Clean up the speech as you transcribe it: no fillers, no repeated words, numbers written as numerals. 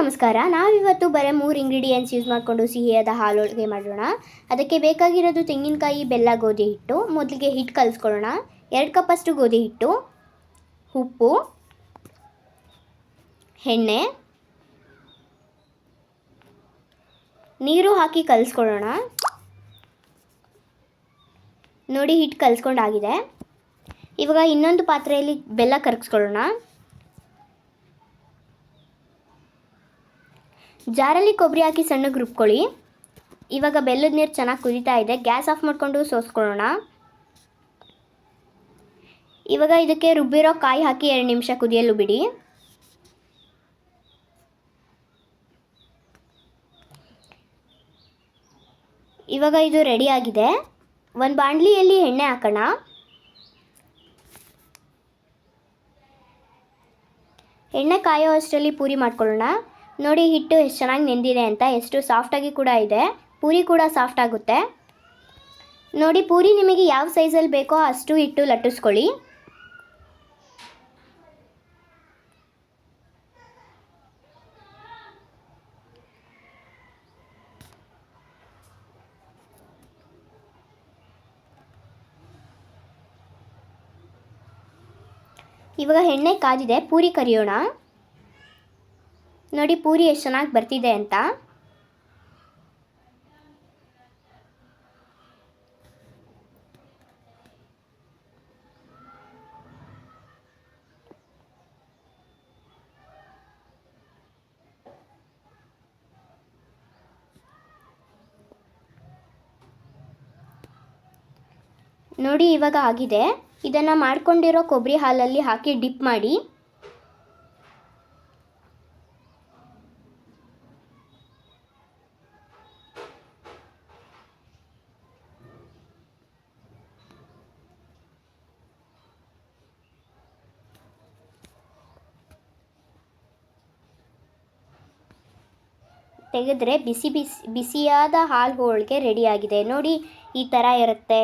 ನಮಸ್ಕಾರ. ನಾವಿವತ್ತು ಬರೀ 3 ಇಂಗ್ರೀಡಿಯೆಂಟ್ಸ್ ಯೂಸ್ ಮಾಡಿಕೊಂಡು ಸಿಹಿಯಾದ ಹಾಲೊಳಗೆ ಮಾಡೋಣ. ಅದಕ್ಕೆ ಬೇಕಾಗಿರೋದು ತೆಂಗಿನಕಾಯಿ, ಬೆಲ್ಲ, ಗೋಧಿ ಹಿಟ್ಟು. ಮೊದಲಿಗೆ ಹಿಟ್ಟು ಕಲಿಸ್ಕೊಳ್ಳೋಣ. 2 ಕಪ್ ಅಷ್ಟು ಗೋಧಿ ಹಿಟ್ಟು, ಉಪ್ಪು, ಎಣ್ಣೆ, ನೀರು ಹಾಕಿ ಕಲಿಸ್ಕೊಳ್ಳೋಣ. ನೋಡಿ, ಹಿಟ್ಟು ಕಲಿಸ್ಕೊಂಡಾಗಿದೆ. ಇವಾಗ ಇನ್ನೊಂದು ಪಾತ್ರೆಯಲ್ಲಿ ಬೆಲ್ಲ ಕರಗಿಸ್ಕೊಳ್ಳೋಣ. ಜಾರಲ್ಲಿ ಕೊಬ್ಬರಿ ಹಾಕಿ ಸಣ್ಣಗೆ ರುಬ್ಕೊಳ್ಳಿ. ಇವಾಗ ಬೆಲ್ಲದ ನೀರು ಚೆನ್ನಾಗಿ ಕುದೀತಾ ಇದೆ. ಗ್ಯಾಸ್ ಆಫ್ ಮಾಡಿಕೊಂಡು ಸೋಸ್ಕೊಳ್ಳೋಣ. ಇವಾಗ ಇದಕ್ಕೆ ರುಬ್ಬಿರೋ ಕಾಯಿ ಹಾಕಿ 2 ನಿಮಿಷ ಕುದಿಯಲು ಬಿಡಿ. ಇವಾಗ ಇದು ರೆಡಿ ಆಗಿದೆ. ಒಂದು ಬಾಣಲಿಯಲ್ಲಿ ಎಣ್ಣೆ ಹಾಕೋಣ. ಎಣ್ಣೆ ಕಾಯೋ ಅಷ್ಟರಲ್ಲಿ ಪೂರಿ ಮಾಡ್ಕೊಳ್ಳೋಣ. ನೋಡಿ, ಹಿಟ್ಟು ಎಷ್ಟು ಚೆನ್ನಾಗಿ ನೆಂದಿದೆ ಅಂತ, ಎಷ್ಟು ಸಾಫ್ಟಾಗಿ ಕೂಡ ಇದೆ. ಪೂರಿ ಕೂಡ ಸಾಫ್ಟ್ ಆಗುತ್ತೆ. ನೋಡಿ, ಪೂರಿ ನಿಮಗೆ ಯಾವ ಸೈಜಲ್ಲಿ ಬೇಕೋ ಅಷ್ಟು ಹಿಟ್ಟು ಲಟ್ಟಿಸ್ಕೊಳ್ಳಿ. ಇವಾಗ ಎಣ್ಣೆ ಕಾದಿದೆ, ಪೂರಿ ಕರಿಯೋಣ. ನೋಡಿ, ಪೂರಿ ಎಷ್ಟು ಚೆನ್ನಾಗಿ ಬರ್ತಿದೆ ಅಂತ. ನೋಡಿ, ಇವಾಗ ಆಗಿದೆ. ಇದನ್ನು ಮಾಡ್ಕೊಂಡಿರೋ ಕೊಬ್ಬರಿ ಹಾಲಲ್ಲಿ ಹಾಕಿ ಡಿಪ್ ಮಾಡಿ. ತೆಗೆದ್ರೆ ಬಿಸಿಯಾದ ಹಾಲು ಹೋಳಿಗೆ ರೆಡಿಯಾಗಿದೆ. ನೋಡಿ, ಈ ಥರ ಇರುತ್ತೆ.